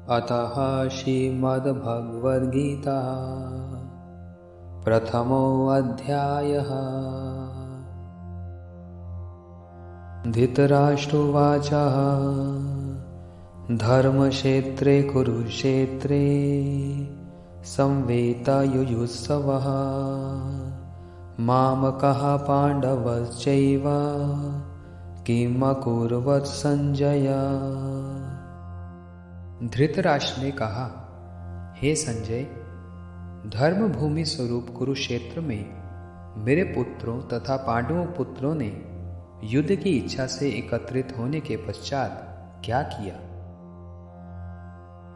अतः श्रीमद्भगवद्गीता प्रथमोऽध्यायः। धृतराष्ट्रोवाच धर्मक्षेत्रे कुरुक्षेत्रे संवेतायुयुत्सवः मामकः पाण्डवश्चैव किम अकुर्वत् संजय। धृतराष्ट्र ने कहा, हे संजय, धर्मभूमि स्वरूप कुरुक्षेत्र में मेरे पुत्रों तथा पांडवों पुत्रों ने युद्ध की इच्छा से एकत्रित होने के पश्चात क्या किया।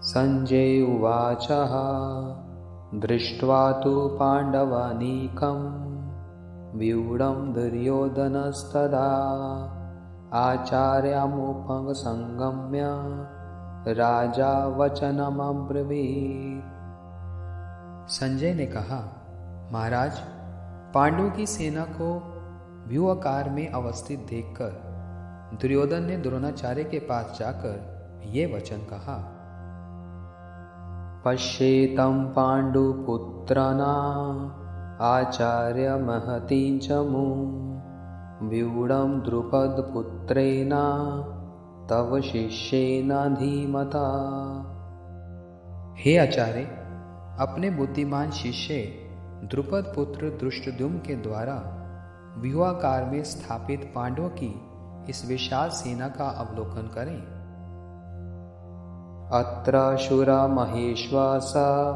संजय उवाच दृष्ट्वा तु पांडवानीकं व्यूढं दुर्योधनस्तदा आचार्यामुपसंगम्य राजा वचनमब्रवीत्। संजय ने कहा, महाराज, पांडवों की सेना को व्यूहाकार में अवस्थित देखकर दुर्योधन ने द्रोणाचार्य के पास जाकर ये वचन कहा। पश्येतं पाण्डुपुत्राणाम् आचार्य महतीं च मूं व्यूढं द्रुपदपुत्रेण तव शिष्येन धीमता। हे आचार्य, अपने बुद्धिमान शिष्य द्रुपद पुत्र धृष्टद्युम्न के द्वारा व्यूहाकार में स्थापित पांडवों की इस विशाल सेना का अवलोकन करें। अत्र शूरा महेश्वासा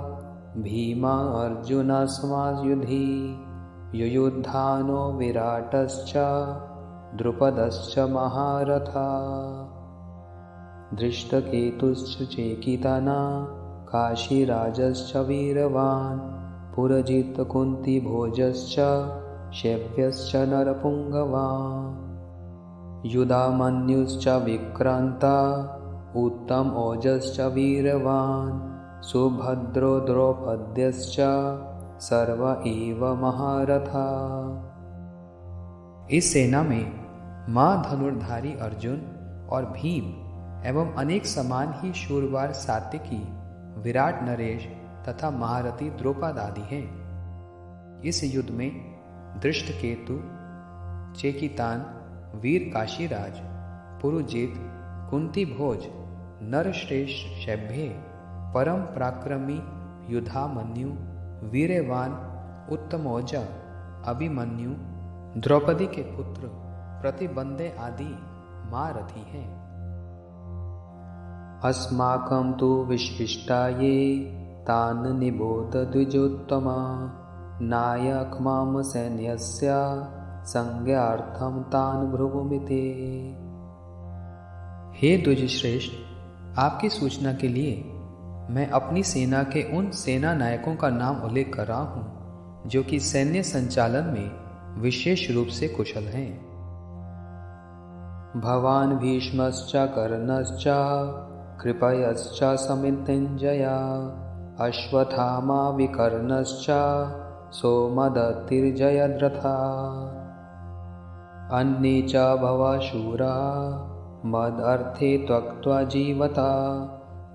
भीमा अर्जुन समायुधि युयुधानो विराटश्च द्रुपदश्च महारथा धृष्टकेतुश्च चेकिताना काशीराजश्च वीरवान् पुरजित कुन्तीभोजश्च शैब्यश्च नरपुङ्गवान् युधामन्युश्च विक्रान्ता उत्तम ओजश्च वीरवान् सुभद्रो द्रौपद्यश्च सर्व एव महारथा। इस सेना में मां धनुर्धारी अर्जुन और भीम एवं अनेक समान ही शूरवार सात्विकी विराट नरेश तथा महारथी द्रौपद आदि हैं। इस युद्ध में धृष्टकेतु, चेकितान, वीर काशीराज, पुरुजित, कुंती भोज, नरश्रेष्ठ शैब्य, परम पराक्रमी युधामन्यु, वीरवान उत्तमौजा, अभिमन्यु, द्रौपदी के पुत्र प्रतिबंधे आदि महारथी हैं। अस्माकं तु विशिष्टाये तान् निबोध द्विजोत्तमा नायक माम सैन्यस्य संज्ञार्थं तान् भ्रुवुमिते। हे द्विजश्रेष्ठ, आपकी सूचना के लिए मैं अपनी सेना के उन सेना नायकों का नाम उल्लेख कर रहा हूं जो कि सैन्य संचालन में विशेष रूप से कुशल हैं। भवान् भीष्मश्च कर्णश्च कृपयश्च समितिञ्जया अश्वत्थामा विकर्णश्च सोमदत्तिर्जयद्रथा अन्ये च भवशूरा मदर्थे त्यक्त्वा जीवता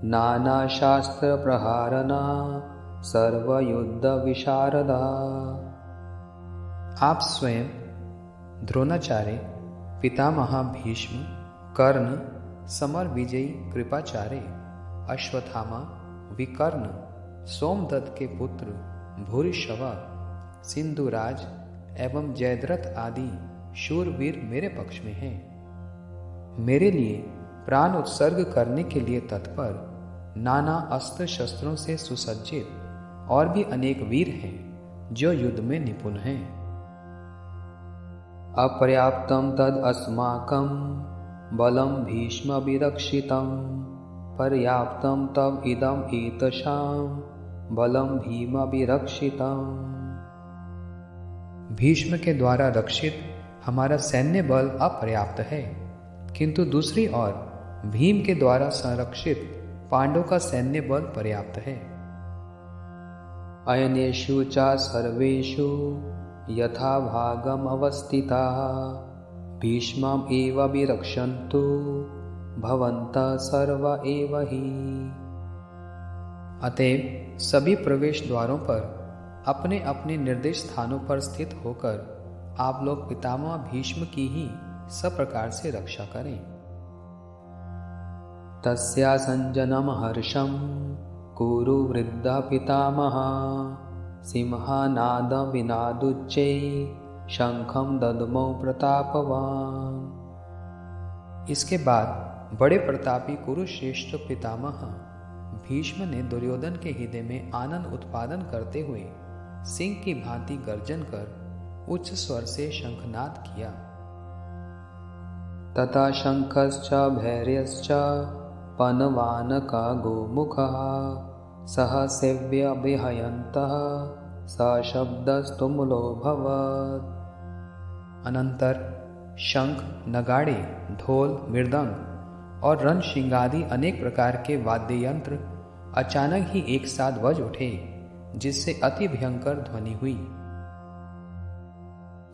नानाशास्त्रप्रहारणा सर्वयुद्धविशारदा। आप स्वयं द्रोणाचार्य, पितामह भीष्म, कर्ण, समर विजयी कृपाचार्य, अश्वत्थामा, विकर्ण, सोमदत्त के पुत्र भूरिश्रवा, सिंधुराज एवं जयद्रथ आदि शूरवीर मेरे पक्ष में हैं। मेरे लिए प्राण उत्सर्ग करने के लिए तत्पर नाना अस्त्र शस्त्रों से सुसज्जित और भी अनेक वीर हैं जो युद्ध में निपुण हैं। अपर्याप्तं तद अस्माकं बलं भीष्म विरक्षितं पर्याप्तं तव इदम एतषां बलं भीम विरक्षितं। भीष्म के द्वारा रक्षित हमारा सैन्य बल अपर्याप्त है, किंतु दूसरी ओर भीम के द्वारा संरक्षित पांडवों का सैन्य बल पर्याप्त है। अयनेषु च सर्वेषु यथा भागम अवस्थिता भीष्मम् एव विरक्षन्तु भवन्तः सर्व एव हि। अतएव सभी प्रवेश द्वारों पर अपने अपने निर्दिष्ट स्थानों पर स्थित होकर आप लोग पितामह भीष्म की ही सब प्रकार से रक्षा करें। तस्या संजनम हर्षम कुरु वृद्धा पितामह सिंहानाद विनादुच्चै शंखम दद्मौ प्रतापवान। इसके बाद बड़े प्रतापी कुरुश्रेष्ठ पितामह भीष्म ने दुर्योधन के हृदय में आनंद उत्पादन करते हुए सिंह की भांति गर्जन कर उच्च स्वर से शंखनाद किया। तथा शंखश्च भैर्यश्च पनवानका गोमुखः सह सेव्य विहयन्तः सशब्दस्तुमुलोऽभवत्। अनंतर शंख, नगाड़े, ढोल, मृदंग और रण शिंगादि अनेक प्रकार के वाद्य यंत्र अचानक ही एक साथ बज उठे, जिससे अति भयंकर ध्वनि हुई।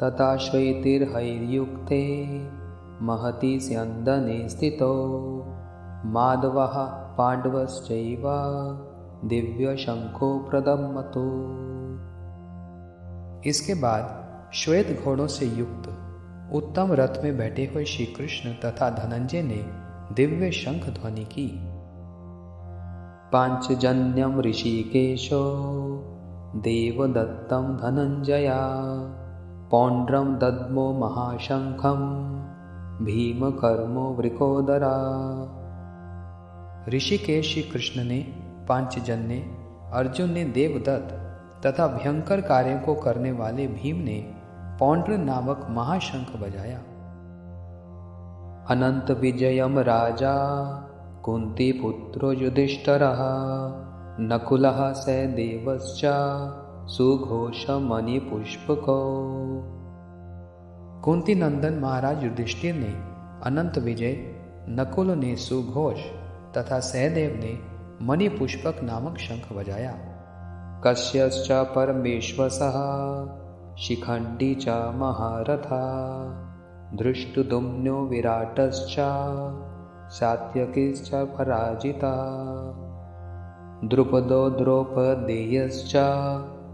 तथा श्वेतिर्हैर्युक्ते महति स्यन्दने स्थितो माधवः पाण्डवश्चैव दिव्यशंखो प्रदम्मतो। इसके बाद श्वेत घोड़ों से युक्त उत्तम रथ में बैठे हुए श्री कृष्ण तथा धनंजय ने दिव्य शंख ध्वनि की। पांचजन्यम ऋषिकेशो देवदत्तं धनंजया पौंड्रम दद्मो महाशंखम भीमकर्मो वृकोदरा। ऋषिकेश श्री कृष्ण ने, पांचजन्य अर्जुन ने, देवदत्त तथा भयंकर कार्यों को करने वाले भीम ने पौंड्र नामक महाशंख बजाया। अनंत विजयम राजा कुंती पुत्रो युधिष्ठिरः नकुलः सहदेवश्च सुघोष मणिपुष्पको। कुंती नंदन महाराज युधिष्ठिर ने अनंत विजय, नकुल ने सुघोष तथा सहदेव ने मणिपुष्पक नामक शंख बजाया। कश्यश्च परमेश्वसः शिखंडी च महारथा धृष्टुद्युम्नो विराटश्च सात्यकिश्च पराजिता द्रुपदो द्रौपदेयश्च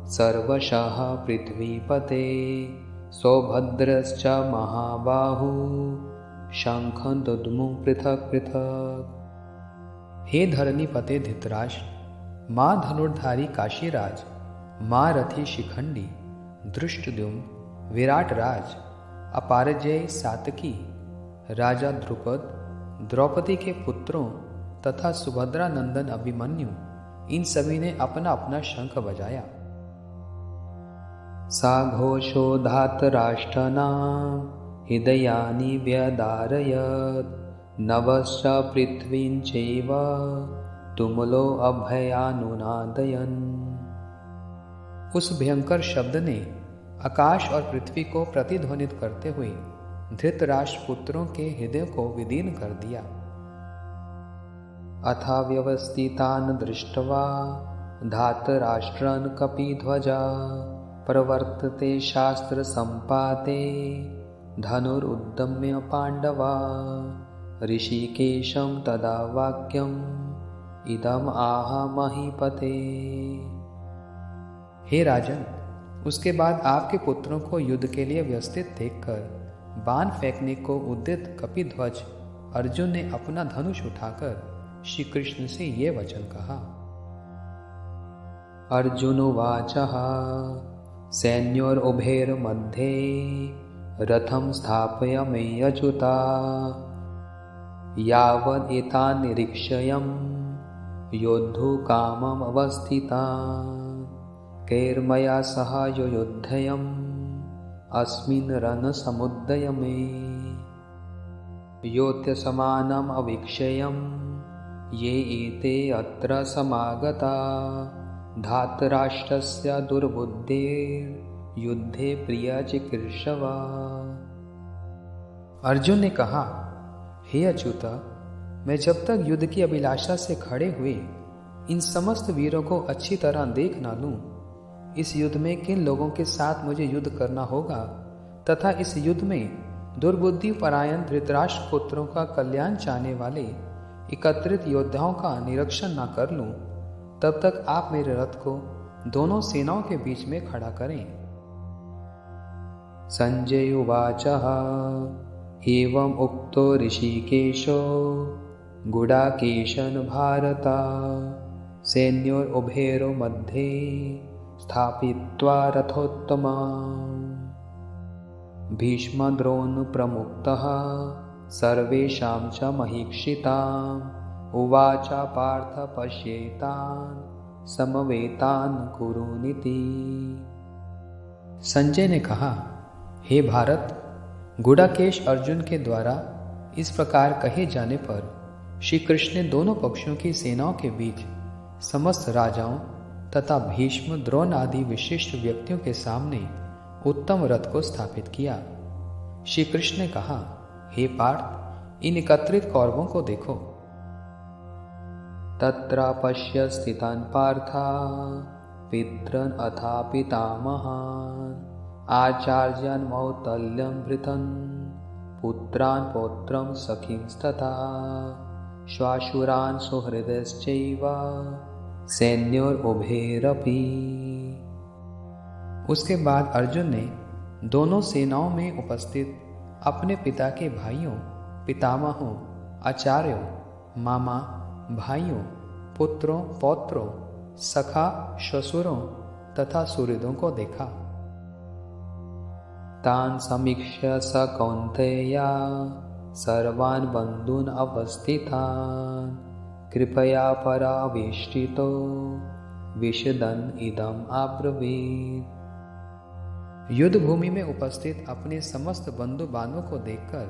सर्वशः पृथ्वीपते सौभद्रश्च महाबाहु शंखं दद्मु पृथक पृथक। हे धरणीपते धृतराष्ट्र, माँ धनुर्धारी काशीराज, माँ रथी शिखंडी, धृष्टद्युम्न, विराट राज, अपारजय सातकी, राजा द्रुपद, द्रौपदी के पुत्रों तथा सुभद्रा नंदन अभिमन्यु, इन सभी ने अपना अपना शंख बजाया। सा घोषो धातराष्ट्राणां हृदयानि व्यदारयत् नभश्च पृथ्वीं चैव तुमुलो अभयानुनादयन्। उस भयंकर शब्द ने आकाश और पृथ्वी को प्रतिध्वनित करते हुए धृतराष्ट्र पुत्रों के हृदय को विदीर्ण कर दिया। अथा व्यवस्थितान् दृष्ट्वा धातराष्ट्रान् कपिध्वजा प्रवर्तते शास्त्र संपाते धनुरुद्यम्य पांडवा ऋषिकेशं तदा वाक्यम् इदम् आह महीपते। हे राजन, उसके बाद आपके पुत्रों को युद्ध के लिए व्यवस्थित देखकर बाण फेंकने को उद्यत कपिध्वज अर्जुन ने अपना धनुष उठाकर श्री कृष्ण से ये वचन कहा। अर्जुन उवाचः सैन्योरुभयोर्मध्ये रथं स्थापयाम्यच्युता यावदेतान् निरीक्षयं योद्धुकाममवस्थितान् कैर्मया सह योद्धयम् अस्मिन् रणसमुद्यमे योत्समानम् अवीक्षयम् ये एते अत्र समागता धातराष्ट्रस्य दुर्बुद्धेर्युद्धे प्रिय चिकीर्षवा। अर्जुन ने कहा, हे अच्युता, मैं जब तक युद्ध की अभिलाषा से खड़े हुए इन समस्त वीरों को अच्छी तरह देख ना लूं, इस युद्ध में किन लोगों के साथ मुझे युद्ध करना होगा तथा इस युद्ध में दुर्बुद्धि परायण धृतराष्ट्र पुत्रों का कल्याण चाहने वाले एकत्रित योद्धाओं का निरीक्षण न कर लूं, तब तक आप मेरे रथ को दोनों सेनाओं के बीच में खड़ा करें। संजय उवाच एवं उक्तो ऋषिकेशो गुडाकेशन भारत सैन्योरुभयोर् मध्ये स्थापित्वा रथोत्तमा। भीष्मद्रोण प्रमुक्तः सर्वेषां च महीक्षिताम् उवाच पार्थ पश्येतान् समवेतान् कुरुनिति। संजय ने कहा, हे भारत, गुडाकेश अर्जुन के द्वारा इस प्रकार कहे जाने पर श्री कृष्ण ने दोनों पक्षों की सेनाओं के बीच समस्त राजाओं तथा भीष्म द्रोण आदि विशिष्ट व्यक्तियों के सामने उत्तम रथ को स्थापित किया। श्री कृष्ण ने कहा, हे पार्थ, इन एकत्रित कौरवों को देखो। तत्र पश्य स्थितान् पार्था पितॄन् अथा पितामहान् आचार्यान् मौद्गल्यं भृतन् पुत्रान् पौत्रं सखींस्तथा श्वाशुरान् सुहृदश्चैव सैन्योरुभयोरपि। उसके बाद अर्जुन ने दोनों सेनाओं में उपस्थित अपने पिता के भाइयों, पितामहों, आचार्यों, मामा, भाइयों, पुत्रों, पौत्रों, सखा, श्वशुरों तथा सुहृदों को देखा। तान् समीक्ष्य स कौन्तेय सर्वान् बन्धून् अवस्थितान् कृपया परावेष्टितो विशदन् इदम् अब्रवीत्। युद्ध भूमि में उपस्थित अपने समस्त बंधु बांधवों को देखकर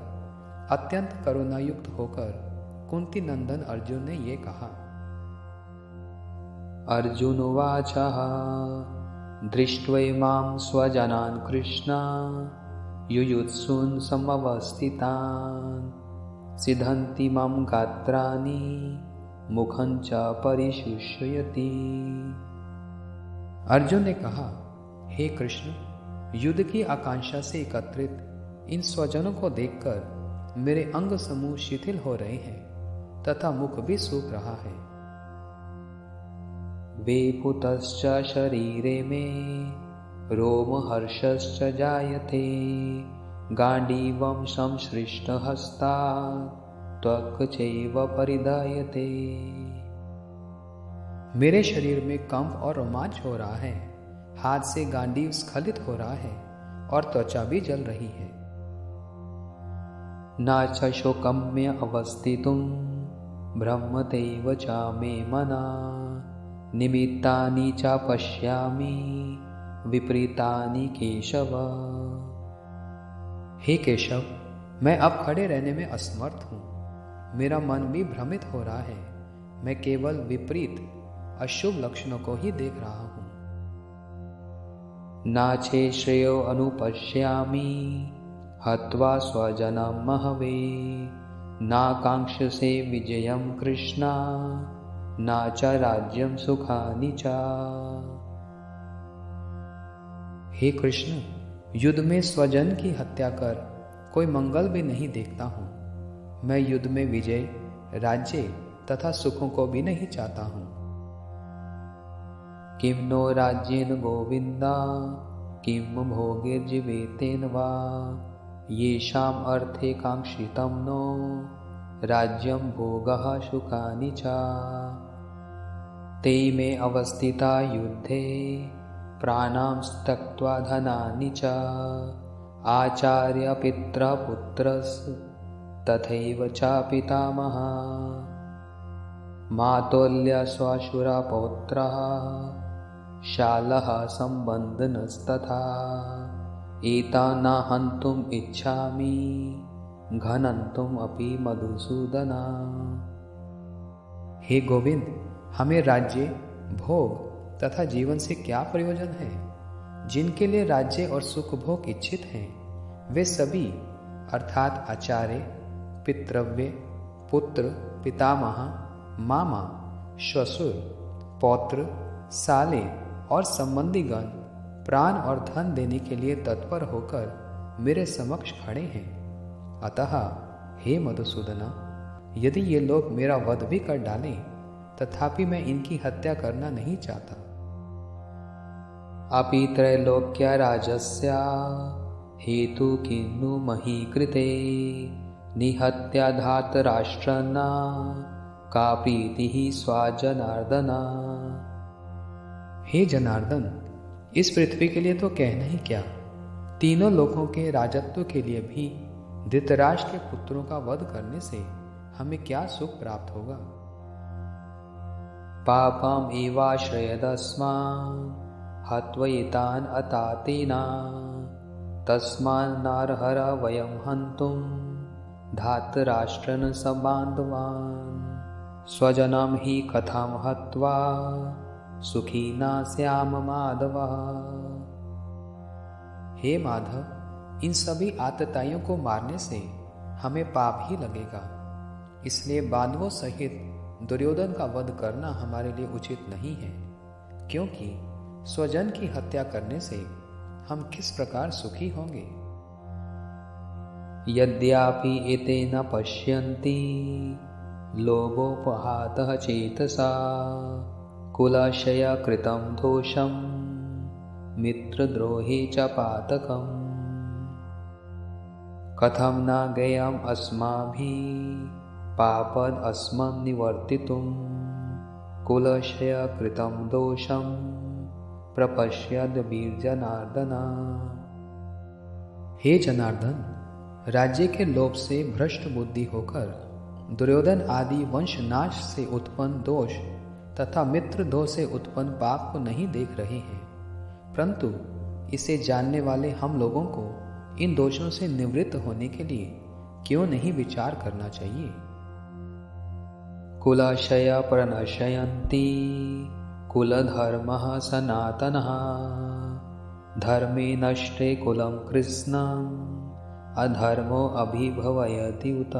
अत्यंत करुणायुक्त होकर कुंती नंदन अर्जुन ने ये कहा। अर्जुन उवाच दृष्ट्वैमां स्वजनान् कृष्ण युयुत्सून् समवस्थितान् सिद्धन्ति मम गात्राणि मुखं च परिशुष्यति। अर्जुन ने कहा, हे कृष्ण, युद्ध की आकांक्षा से एकत्रित इन स्वजनों को देखकर मेरे अंग समूह शिथिल हो रहे हैं तथा मुख भी सूख रहा है। वेपुतश्च शरीरे में रोमहर्षश्च जायते गांडीवं संसृष्टहस्ता त्वक् चैव परिधायते। मेरे शरीर में कंप और रोमांच हो रहा है, हाथ से गांडीव स्खलित हो रहा है और त्वचा भी जल रही है। नाच शोकम्य अवस्थितुं ब्रह्मतेव च मे मना निमित्तानि च पश्यामि विपरीतानि केशव। हे केशव, मैं अब खड़े रहने में असमर्थ हूँ। मेरा मन भी भ्रमित हो रहा है। मैं केवल विपरीत अशुभ लक्षणों को ही देख रहा हूँ। नाचे श्रेयो अनुपश्यामि हत्वा स्वजनं महवे नाकांक्षसे विजयं कृष्णा ना च राज्यं सुखानि च। हे कृष्ण, युद्ध में स्वजन की हत्या कर कोई मंगल भी नहीं देखता हूँ। मैं युद्ध में विजय, राज्य तथा सुखों को भी नहीं चाहता हूँ। किं नो राज्येन गोविन्दा किं भोगैर्जीवेतेन वा येषाम् अर्थे काङ्क्षितं नो राज्यं भोगः सुखानि च। ते मे अवस्थिता युद्धे प्राणां त्यक्त्वा धनानि च आचार्य पितृपुत्रस् तथैव च पितामहः मातुल्य श्वशुरा पौत्रः शालः सम्बन्धिनस्तथा एतान् न हन्तुम् इच्छामि घ्नन्तुम् अपि मधुसूदन। हे गोविंद, हमें राज्य, भोग तथा जीवन से क्या प्रयोजन है? जिनके लिए राज्य और सुख भोग इच्छित हैं, वे सभी अर्थात आचार्य, पितृव्य, पुत्र, पितामह, मामा, श्वशुर, पौत्र, साले और संबंधीगण प्राण और धन देने के लिए तत्पर होकर मेरे समक्ष खड़े हैं। अतः हे मधुसूदना, यदि ये लोग मेरा वध भी कर डालें तथापि मैं इनकी हत्या करना नहीं चाहता। अपि त्रैलोक्य राजस्या हेतु किन्नु मही कृते निहत्या धातराष्ट्रना का प्रीति ही स्वाजनार्दना। हे जनार्दन, इस पृथ्वी के लिए तो कहना ही क्या, तीनों लोकों के राजत्व के लिए भी धृतराष्ट्र के पुत्रों का वध करने से हमें क्या सुख प्राप्त होगा। पापम एवाश्रयदस्मान् हत्वैतान् अतातेना तस्मान्नार्हर वयं हन्तुं धातराष्ट्रन् सबान्धवान् स्वजनं हि कथं हत्वा सुखी न श्याम माधव। हे माधव, इन सभी आतताइयों को मारने से हमें पाप ही लगेगा, इसलिए बांधवों सहित दुर्योधन का वध करना हमारे लिए उचित नहीं है, क्योंकि स्वजन की हत्या करने से हम किस प्रकार सुखी होंगे। यद्यापि एते न पश्यन्ति लोभोपहातः चेतसा कुलाशय कृतं दोषं मित्रद्रोहे च पातकम् कथं न ज्ञेयम् अस्माभिः पापद अस्मन् निवर्तितुं कुलाशय कृतं दोषं प्रपश्यद वीर जनार्दन। हे जनार्दन, राज्य के लोभ से भ्रष्ट बुद्धि होकर दुर्योधन आदि वंशनाश से उत्पन्न दोष तथा मित्र दोष से उत्पन्न पाप को नहीं देख रहे हैं, परंतु इसे जानने वाले हम लोगों को इन दोषों से निवृत्त होने के लिए क्यों नहीं विचार करना चाहिए। कुलाशय प्रणशयन्ति कुलधर्मः सनातनः धर्मे नष्टे कुलं कृष्णं अधर्मो अभिभवयति उत।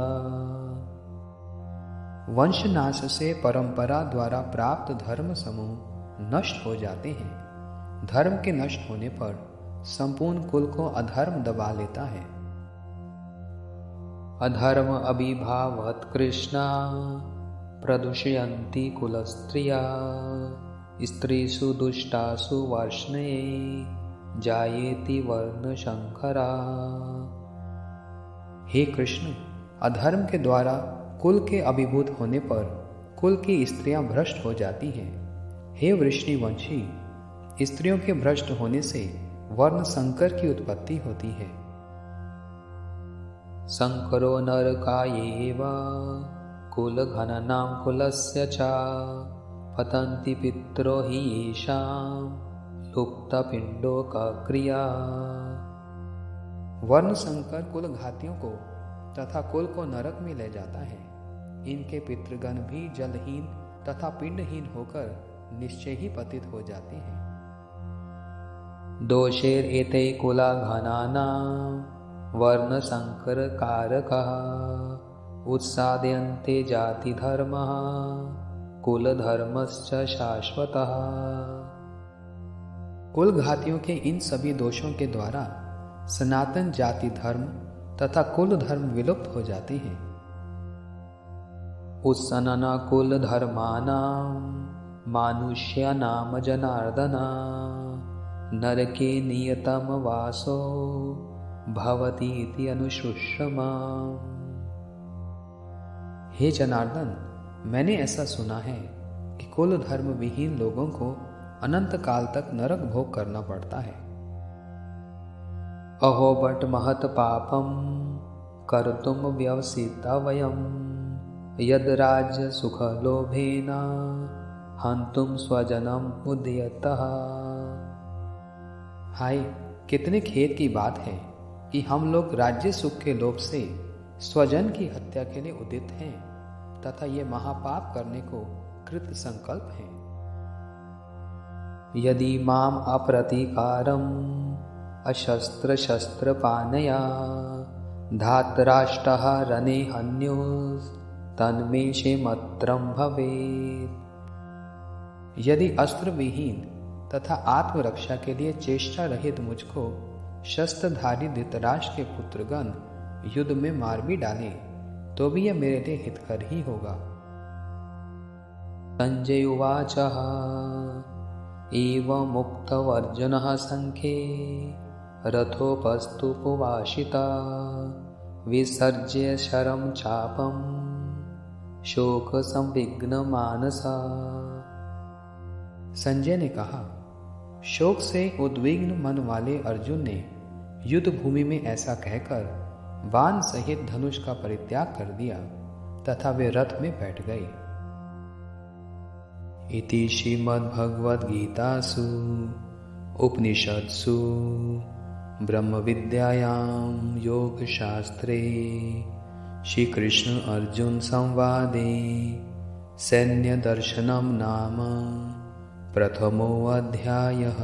वंशनाश से परंपरा द्वारा प्राप्त धर्म समूह नष्ट हो जाते हैं। धर्म के नष्ट होने पर संपूर्ण कुल को अधर्म दबा लेता है। अधर्म अभिभावत कृष्णा प्रदूषयन्ति कुलस्त्रिया स्त्रीषु दुष्टासु वर्ष्णे जायेति वर्ण शंकरा। हे कृष्ण, अधर्म के द्वारा कुल के अभिभूत होने पर कुल की स्त्रियां भ्रष्ट हो जाती हैं। हे वृष्णिवंशी, स्त्रियों के भ्रष्ट होने से वर्ण संकर की उत्पत्ति होती है। संकरो नरकायेव कुल घननां कुलस्य च पतन्ति पितरो हि येषां लुप्त पिंडो का क्रिया। वर्ण संकर कुल घातियों को तथा कुल को नरक में ले जाता है। इनके पितृगण भी जलहीन तथा पिंडहीन होकर निश्चय ही पतित हो जाते हैं। दोषेर एते कुला घनानां वर्ण संकर कारकः उत्सादयन्ते जाति धर्मः कुल धर्मश्च शाश्वतः। कुल घातियों के इन सभी दोषों के द्वारा सनातन जाति धर्म तथा कुल धर्म विलुप्त हो जाते हैं। उत्सनन कुल धर्मानां मानुष्यानां जनार्दन नरके नियतम वासो भवतीति अनुशुश्रमा। हे जनार्दन, मैंने ऐसा सुना है कि कुल धर्म विहीन लोगों को अनंत काल तक नरक भोग करना पड़ता है। अहो बट महत पापम कर्तुम व्यवसिता वयम यद राज्य सुख लोभेन हंतुम स्वजनम उद्यतः। हाय, कितने खेद की बात है कि हम लोग राज्य सुख के लोभ से स्वजन की हत्या के लिए उदित हैं तथा ये महापाप करने को कृत संकल्प हैं। यदि माम अप्रतीकारम अशस्त्र शस्त्र पानया धातराष्ट्रः रणे हन्योस् तन्मे क्षेमत्रं भवेत्। यदि अस्त्र विहीन तथा आत्मरक्षा के लिए चेष्टा रहित मुझको शस्त्रधारी धृतराष्ट्र के पुत्रगण युद्ध में मार भी डाले तो भी यह मेरे लिए हितकर ही होगा। संजय उवाच एवमुक्तवर्जुनः सङ्ख्ये रथोपस्तुपवासिता विसर्ज्य शरं चापं शोकसंविघ्नमानसा। संजय ने कहा, शोक से उद्विग्न मन वाले अर्जुन ने युद्ध भूमि में ऐसा कहकर बाण सहित धनुष का परित्याग कर दिया तथा वे रथ में बैठ गए। इति श्रीमद्भगवद्गीतासु उपनिषत्सु ब्रह्मविद्यायां योगशास्त्रे श्रीकृष्ण अर्जुन संवादे सैन्यदर्शनं नाम प्रथमोऽध्यायः।